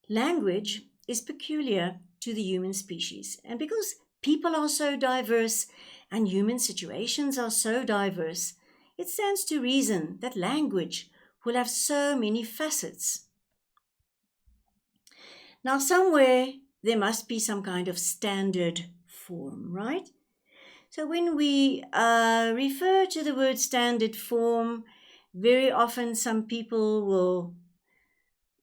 language is peculiar to the human species. And because people are so diverse and human situations are so diverse, it stands to reason that language will have so many facets. Now, somewhere there must be some kind of standard form, right? So when we refer to the word standard form, very often some people will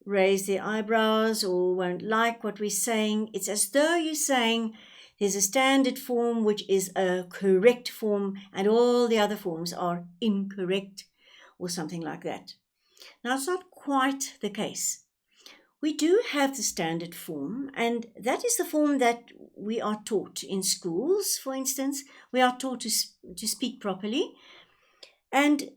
raise their eyebrows or won't like what we're saying. It's as though you're saying there's a standard form which is a correct form and all the other forms are incorrect or something like that. Now, it's not quite the case. We do have the standard form, and that is the form that we are taught in schools, for instance. We are taught to speak properly, and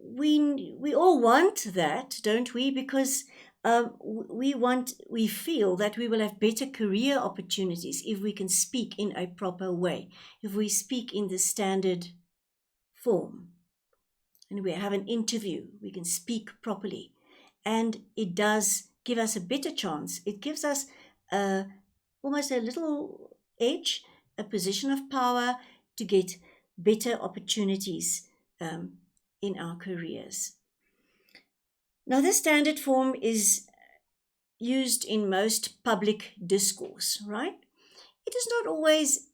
we all want that, don't we? Because we feel that we will have better career opportunities if we can speak in a proper way, if we speak in the standard form. And we have an interview, we can speak properly. And it does give us a better chance. It gives us almost a little edge, a position of power to get better opportunities in our careers. Now, this standard form is used in most public discourse, right? It is not always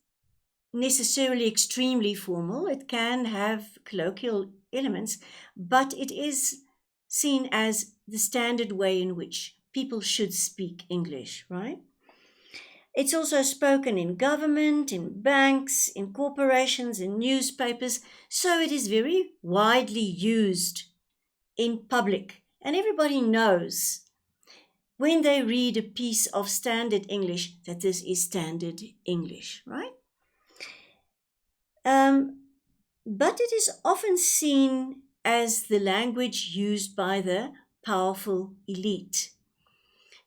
necessarily extremely formal. It can have colloquial elements, but it is seen as the standard way in which people should speak English, right? It's also spoken in government, in banks, in corporations, in newspapers, so it is very widely used in public. And everybody knows when they read a piece of standard English that this is standard English, right? But it is often seen as the language used by the powerful elite.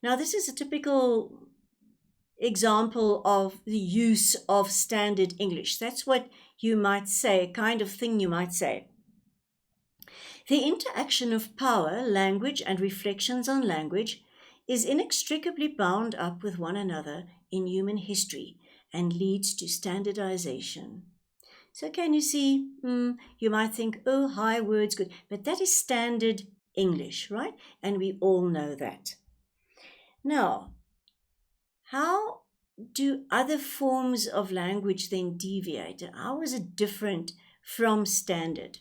Now, this is a typical example of the use of standard English. That's what you might say, kind of thing you might say. The interaction of power, language, and reflections on language is inextricably bound up with one another in human history and leads to standardization. So can you see, you might think, oh, high words, good, but that is standard English, right? And we all know that. Now, how do other forms of language then deviate? How is it different from standard?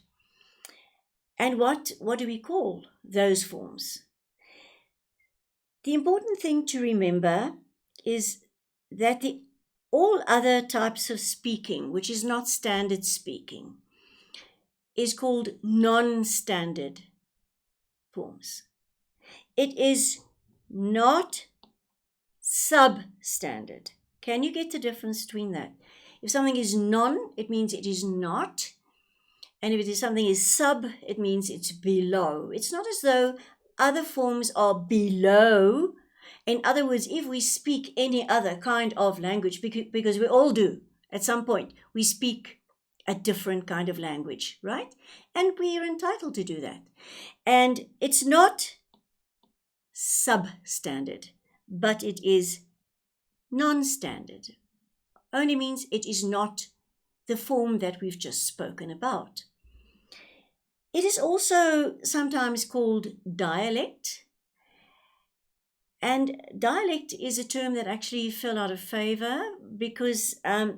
And what do we call those forms? The important thing to remember is that all other types of speaking, which is not standard speaking, is called non-standard forms. It is not substandard. Can you get the difference between that? If something is non, it means it is not. And if it is something is sub, it means it's below. It's not as though other forms are below. In other words, if we speak any other kind of language, because we all do at some point, we speak a different kind of language, right? And we are entitled to do that. And it's not substandard, but it is non-standard. Only means it is not the form that we've just spoken about. It is also sometimes called dialect. And dialect is a term that actually fell out of favor because the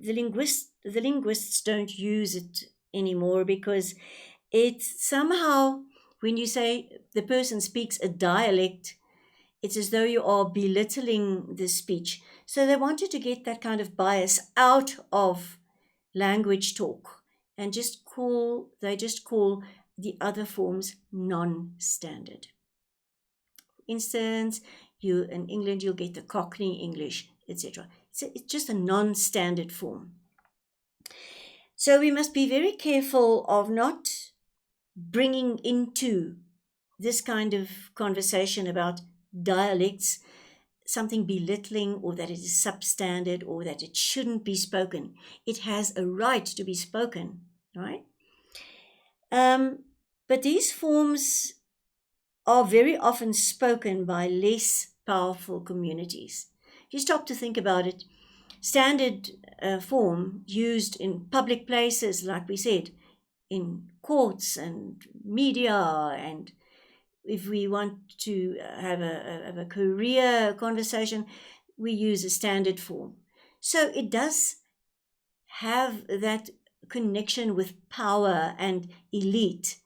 linguists don't use it anymore, because it's somehow, when you say the person speaks a dialect, it's as though you are belittling the speech. So they wanted to get that kind of bias out of language talk and just call the other forms non-standard. For instance, in England, you'll get the Cockney English, etc. It's just a non-standard form. So we must be very careful of not bringing into this kind of conversation about dialects something belittling, or that it is substandard, or that it shouldn't be spoken. It has a right to be spoken, right? But these forms are very often spoken by less powerful communities. If you stop to think about it, standard form used in public places, like we said, in courts and media, and if we want to have a career conversation, we use a standard form. So it does have that connection with power and elite.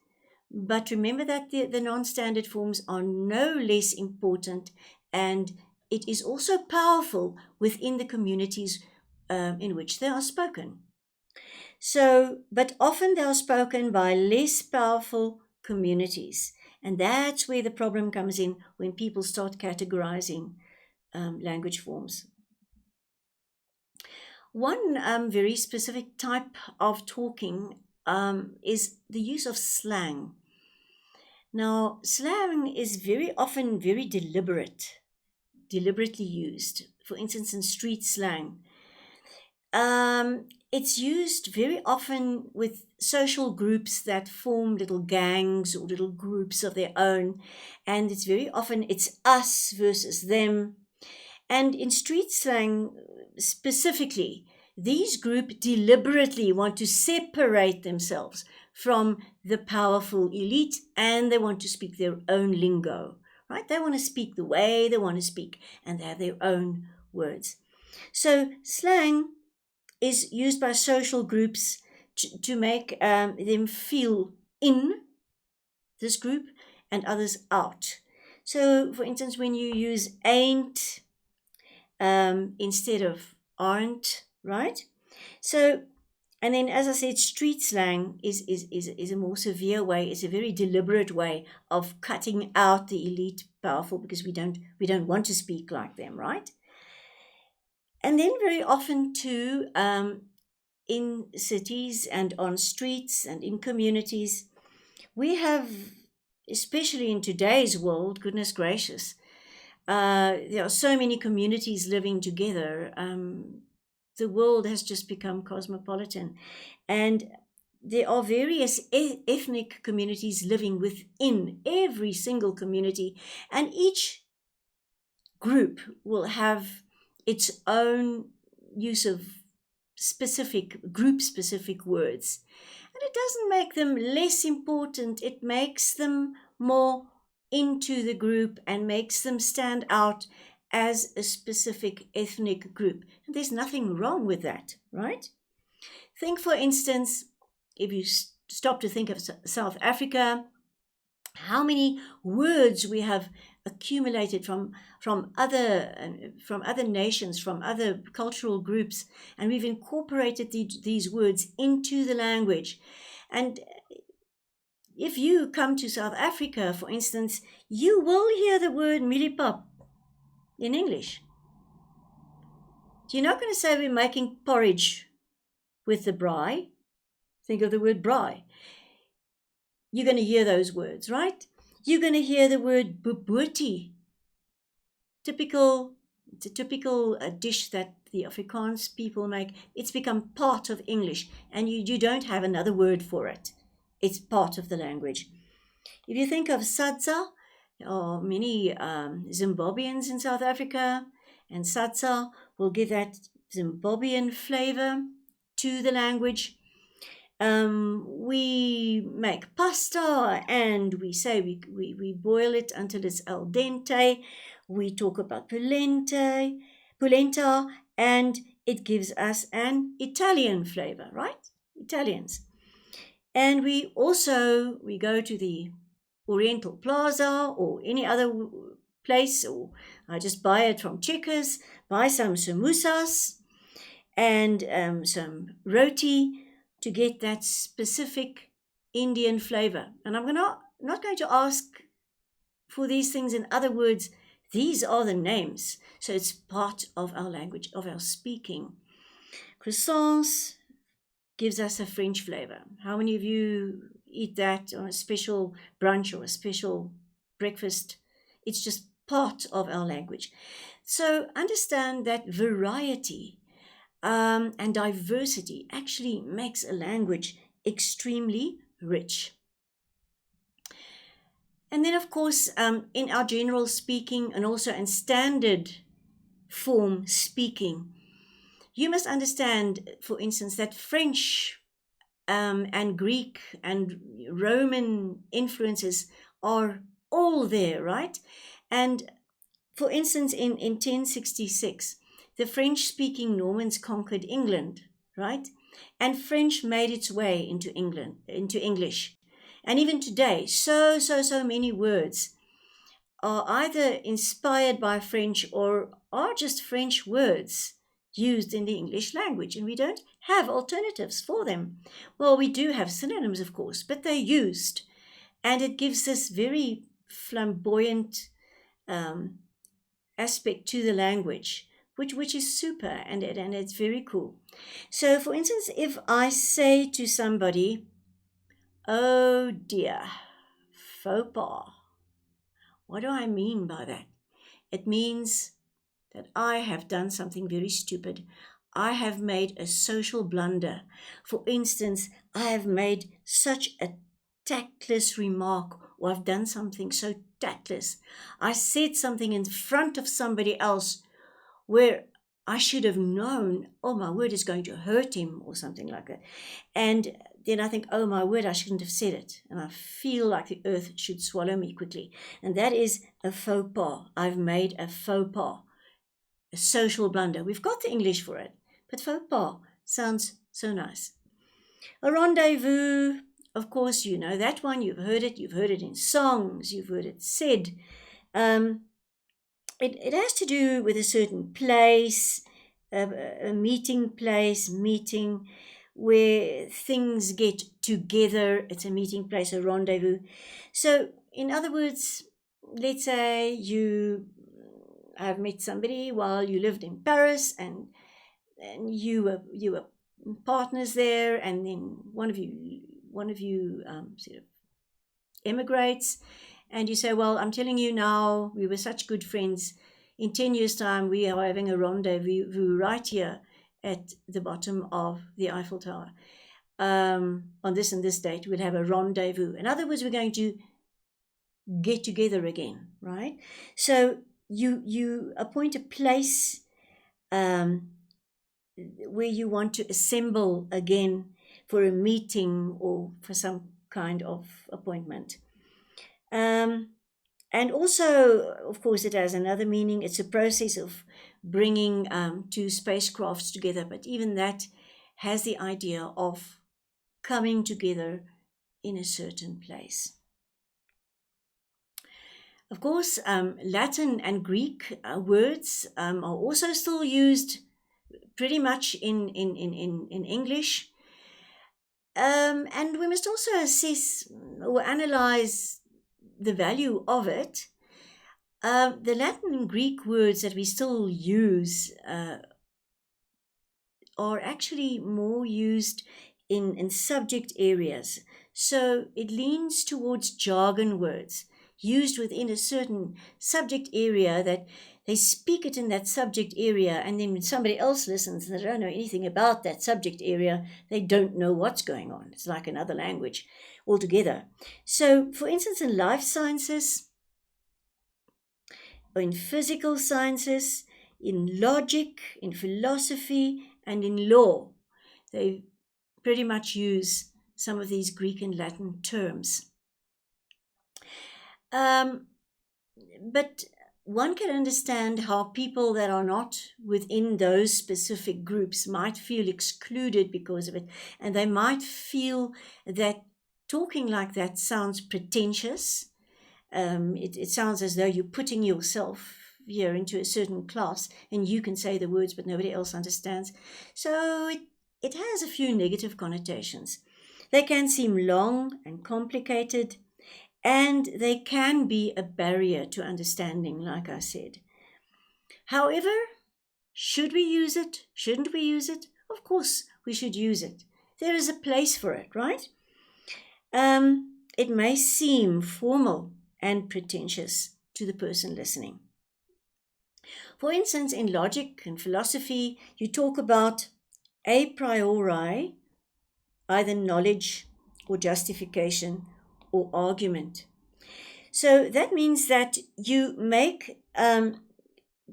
But remember that the non standard forms are no less important, and it is also powerful within the communities in which they are spoken. So, but often they are spoken by less powerful communities. And that's where the problem comes in when people start categorizing language forms. One very specific type of talking is the use of slang. Now, slang is very often very deliberately used. For instance, in street slang, it's used very often with social groups that form little gangs or little groups of their own, and it's very often it's us versus them. And in street slang specifically, these groups deliberately want to separate themselves from the powerful elite, and they want to speak their own lingo, right? They want to speak the way they want to speak, and they have their own words. So slang is used by social groups to make them feel in this group and others out. So, for instance, when you use ain't instead of aren't, right? So, and then, as I said, street slang is a more severe way. It's a very deliberate way of cutting out the elite powerful, because we don't want to speak like them, right? And then very often too, in cities and on streets and in communities, we have, especially in today's world, goodness gracious, there are so many communities living together. The world has just become cosmopolitan, and there are various ethnic communities living within every single community, and each group will have its own use of group specific words. And it doesn't make them less important, it makes them more into the group and makes them stand out as a specific ethnic group. And there's nothing wrong with that, right? Think, for instance, if you stop to think of South Africa, how many words we have accumulated from other nations, from other cultural groups, and we've incorporated these words into the language. And if you come to South Africa, for instance, you will hear the word millipap in English. You're not going to say we're making porridge with the braai. Think of the word braai. You're going to hear those words, right? You're going to hear the word bobotie. It's a typical dish that the Afrikaans people make. It's become part of English, and you don't have another word for it. It's part of the language. If you think of sadza, there are many Zimbabweans in South Africa, and sadza will give that Zimbabwean flavor to the language. We make pasta, and we say we boil it until it's al dente. We talk about polenta, and it gives us an Italian flavor, right? Italians. And we go to the Oriental Plaza or any other place, or I just buy it from Checkers, buy some samosas and some roti to get that specific Indian flavor. And I'm not going to ask for these things in other words. These are the names. So it's part of our language, of our speaking. Croissants gives us a French flavor. How many of you eat that on a special brunch or a special breakfast? It's just part of our language. So understand that variety and diversity actually makes a language extremely rich. And then, of course, in our general speaking and also in standard form speaking, you must understand, for instance, that French and Greek and Roman influences are all there, right? And for instance, in 1066, the French speaking Normans conquered England, right? And French made its way into England, into English. And even today, so many words are either inspired by French or are just French words used in the English language, and we don't have alternatives for them. Well, we do have synonyms, of course, but they're used, and it gives this very flamboyant um, aspect to the language, which is super, and it's very cool. So, for instance, if I say to somebody, "Oh dear, faux pas," what do I mean by that? It means that I have done something very stupid. I have made a social blunder. For instance, I have made such a tactless remark, or I've done something so tactless. I said something in front of somebody else where I should have known, oh, my word is going to hurt him, or something like that. And then I think, oh, my word, I shouldn't have said it. And I feel like the earth should swallow me quickly. And that is a faux pas. I've made a faux pas, a social blunder. We've got the English for it, but faux pas sounds so nice. A rendezvous, of course, you know that one. You've heard it in songs, you've heard it said. It has to do with a certain place, a meeting place, meeting where things get together. It's a meeting place, a rendezvous. So, in other words, let's say you have met somebody while you lived in Paris, and you were partners there, and then one of you sort of emigrates, and you say, well, I'm telling you now, we were such good friends. In 10 years' time, we are having a rendezvous right here at the bottom of the Eiffel Tower. On this and this date, we'll have a rendezvous. In other words, we're going to get together again, right? So you appoint a place where you want to assemble again for a meeting or for some kind of appointment. And also, of course, it has another meaning. It's a process of bringing two spacecrafts together, but even that has the idea of coming together in a certain place. Of course, Latin and Greek words are also still used pretty much in English. And we must also assess or analyze the value of it. The Latin and Greek words that we still use are actually more used in subject areas. So it leans towards jargon words used within a certain subject area, that they speak it in that subject area, and then when somebody else listens and they don't know anything about that subject area, they don't know what's going on. It's like another language altogether. So, for instance, in life sciences, or in physical sciences, in logic, in philosophy, and in law, they pretty much use some of these Greek and Latin terms. But one can understand how people that are not within those specific groups might feel excluded because of it, and they might feel that talking like that sounds pretentious. It sounds as though you're putting yourself here into a certain class, and you can say the words, but nobody else understands. So it has a few negative connotations. They can seem long and complicated, and they can be a barrier to understanding, like I said. However, should we use it? Shouldn't we use it? Of course, we should use it. There is a place for it, right? It may seem formal and pretentious to the person listening. For instance, in logic and philosophy, you talk about a priori, either knowledge or justification or argument. So that means that you make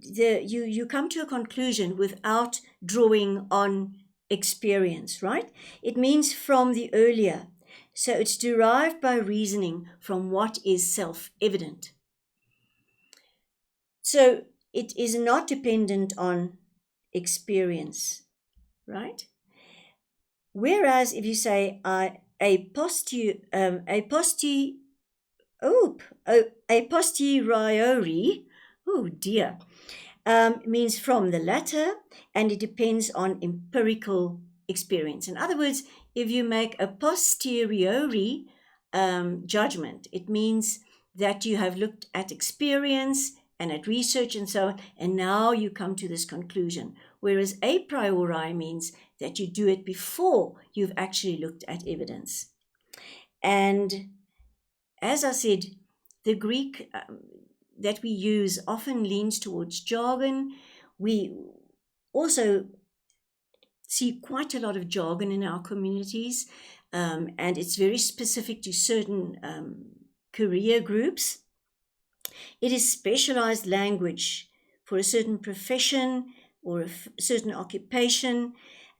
you come to a conclusion without drawing on experience, right? It means from the earlier. So it's derived by reasoning from what is self-evident. So it is not dependent on experience, right? Whereas if you say a posteriori, oh dear, means from the latter, and it depends on empirical experience. In other words, if you make a posteriori judgment, it means that you have looked at experience and at research and so on, and now you come to this conclusion. Whereas a priori means that you do it before you've actually looked at evidence. And as I said, the Greek that we use often leans towards jargon. We also see quite a lot of jargon in our communities, and it's very specific to certain career groups. It is specialized language for a certain profession or a certain occupation,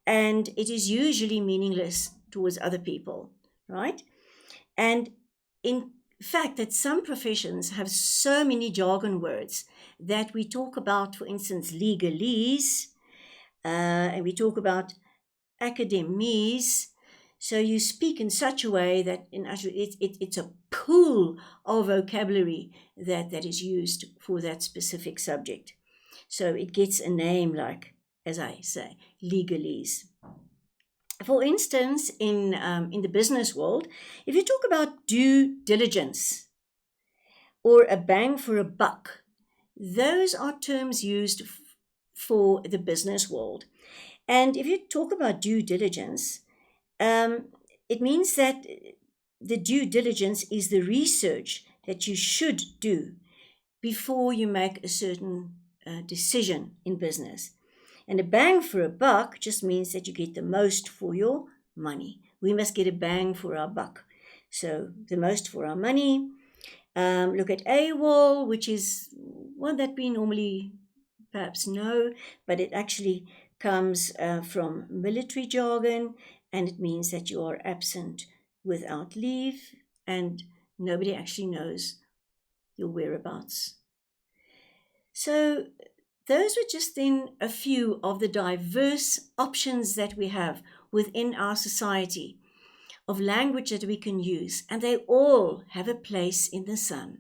and it is usually meaningless towards other people, right? And in fact, that some professions have so many jargon words that we talk about, for instance, legalese, and we talk about academies. So you speak in such a way that in actually it's a pool of vocabulary that is used for that specific subject. So it gets a name like, as I say, legalese. For instance, in the business world, if you talk about due diligence or a bang for a buck, those are terms used for the business world. And if you talk about due diligence, it means that the due diligence is the research that you should do before you make a certain decision in business. And a bang for a buck just means that you get the most for your money. We must get a bang for our buck. So the most for our money. Look at AWOL, which is one that we normally perhaps know, but it actually comes from military jargon, and it means that you are absent without leave and nobody actually knows your whereabouts. So those were just then a few of the diverse options that we have within our society of language that we can use, and they all have a place in the sun.